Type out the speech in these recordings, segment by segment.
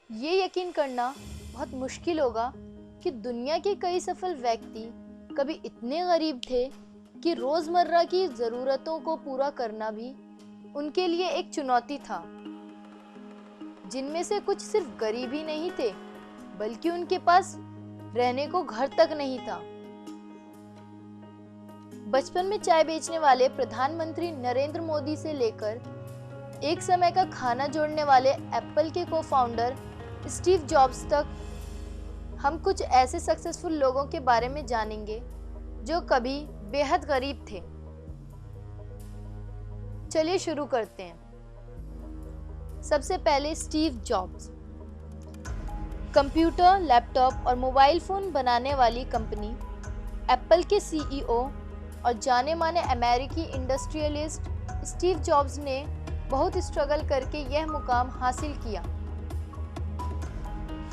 ये यकीन करना बहुत मुश्किल होगा कि दुनिया के कई सफल व्यक्ति कभी इतने गरीब थे कि रोजमर्रा की जरूरतों को पूरा करना भी उनके लिए एक चुनौती था। जिनमें से कुछ सिर्फ गरीब ही नहीं थे, बल्कि उनके पास रहने को घर तक नहीं था। बचपन में चाय बेचने वाले प्रधानमंत्री नरेंद्र मोदी से लेकर एक समय का खाना जोड़ने वाले एप्पल के को-फाउंडर स्टीव जॉब्स तक, हम कुछ ऐसे सक्सेसफुल लोगों के बारे में जानेंगे जो कभी बेहद गरीब थे। चलिए शुरू करते हैं। सबसे पहले स्टीव जॉब्स। कंप्यूटर, लैपटॉप और मोबाइल फोन बनाने वाली कंपनी एप्पल के सीईओ और जाने माने अमेरिकी इंडस्ट्रियलिस्ट स्टीव जॉब्स ने बहुत स्ट्रगल करके यह मुकाम हासिल किया।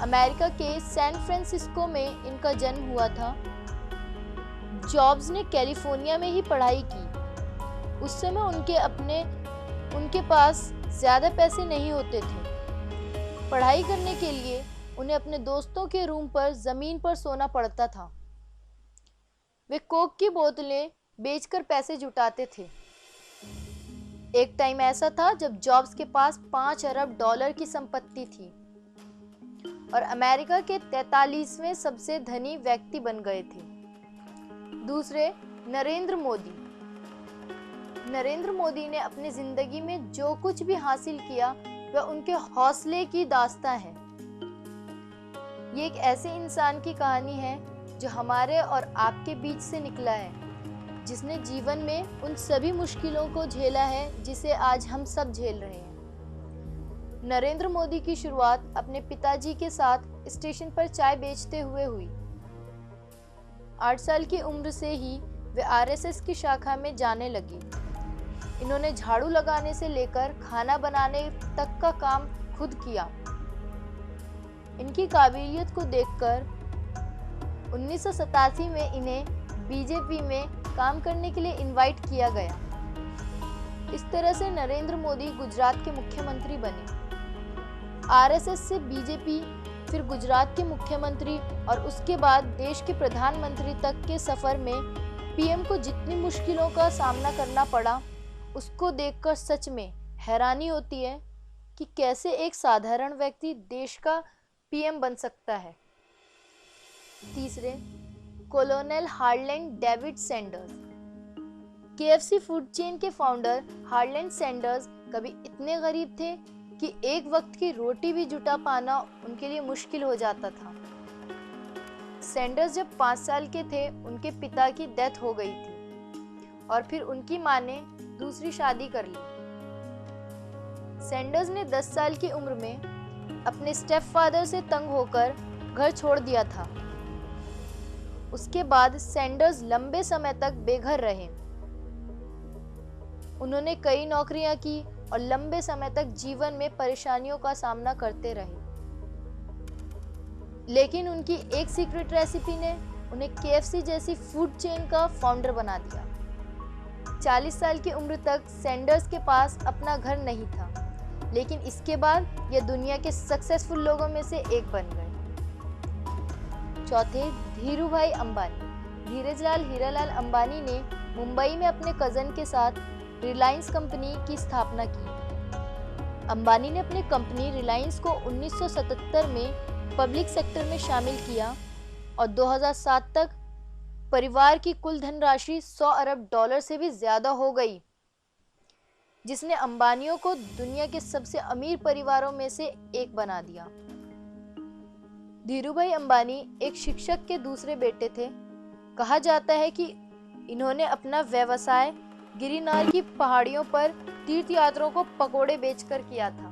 अमेरिका के सैन फ्रांसिस्को में इनका जन्म हुआ था। जॉब्स ने कैलिफोर्निया में ही पढ़ाई की। उस समय उनके पास ज़्यादा पैसे नहीं होते थे। पढ़ाई करने के लिए उन्हें अपने दोस्तों के रूम पर ज़मीन पर सोना पड़ता था। वे कोक की बोतलें बेचकर पैसे जुटाते थे। एक टाइम ऐसा था जब जॉब्स के पास 5 अरब डॉलर की संपत्ति थी और अमेरिका के 43वें सबसे धनी व्यक्ति बन गए थे। दूसरे, नरेंद्र मोदी। नरेंद्र मोदी ने अपनी जिंदगी में जो कुछ भी हासिल किया वह उनके हौसले की दास्तां है। ये एक ऐसे इंसान की कहानी है जो हमारे और आपके बीच से निकला है, जिसने जीवन में उन सभी मुश्किलों को झेला है जिसे आज हम सब झेल रहे हैं। नरेंद्र मोदी की शुरुआत अपने पिताजी के साथ स्टेशन पर चाय बेचते हुए हुई। 8 साल की उम्र से ही वे आरएसएस की शाखा में जाने लगी। इन्होंने झाड़ू लगाने से लेकर खाना बनाने तक का काम खुद किया। इनकी काबिलियत को देखकर 1987 में इन्हें बीजेपी में काम करने के लिए इनवाइट किया गया। इस तरह से नरेंद्र मोदी गुजरात के मुख्यमंत्री बने। आरएसएस से बीजेपी, फिर गुजरात के मुख्यमंत्री और उसके बाद देश के प्रधानमंत्री तक के सफर में पीएम को जितनी मुश्किलों का सामना करना पड़ा, उसको देखकर सच में हैरानी होती है कि कैसे एक साधारण व्यक्ति देश का पीएम बन सकता है। तीसरे, colonel Harland David Sanders. KFC food chain के फाउंडर हार्लैंड सैंडर्स कभी इतने गरीब थे कि एक वक्त की रोटी भी जुटा पाना उनके लिए मुश्किल हो जाता था। सैंडर्स जब 5 साल के थे, उनके पिता की डेथ हो गई थी और फिर उनकी मां ने दूसरी शादी कर ली। सैंडर्स ने 10 साल की उम्र में अपने स्टेप फादर से तंग होकर घर छोड़ दिया था। उसके बाद सैंडर्स लंबे समय तक बेघर रहे। उन्होंने कई नौकरियां की और लंबे समय तक जीवन में परेशानियों का सामना करते रहे। लेकिन उनकी एक सीक्रेट रेसिपी ने उन्हें केएफसी जैसी फूड चेन का फाउंडर बना दिया। 40 साल की उम्र तक सैंडर्स के पास अपना घर नहीं था, लेकिन इसके बाद ये दुनिया के सक्सेसफुल लोगों में से एक बन गए। चौथे, धीरूभाई अंबानी। धीरजलाल हीरालाल अंबानी ने मुंबई में अपने कजन के साथ रिलायंस कंपनी की स्थापना की। अंबानी ने अपनी कंपनी रिलायंस को 1977 में पब्लिक सेक्टर में शामिल किया और 2007 तक परिवार की कुल धनराशि 100 अरब डॉलर से भी ज्यादा हो गई, जिसने अंबानियों को दुनिया के सबसे अमीर परिवारों में से एक बना दिया। धीरूभाई अंबानी एक शिक्षक के दूसरे बेटे थे। कहा जाता है कि इन्होंने अपना व्यवसाय गिरिनार की पहाड़ियों पर तीर्थ यात्रियों को पकोड़े बेचकर किया था।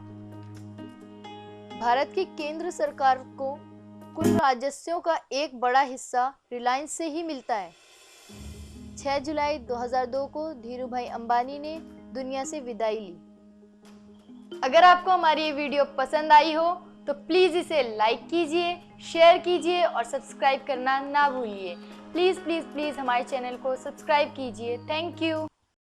भारत की केंद्र सरकार को कुल राजस्वों का एक बड़ा हिस्सा रिलायंस से ही मिलता है। 6 जुलाई 2002 को धीरूभाई अंबानी ने दुनिया से विदाई ली। अगर आपको हमारी ये वीडियो पसंद आई हो तो प्लीज़ इसे लाइक कीजिए, शेयर कीजिए और सब्सक्राइब करना ना भूलिए। प्लीज़ प्लीज़ प्लीज़ हमारे चैनल को सब्सक्राइब कीजिए। Thank you.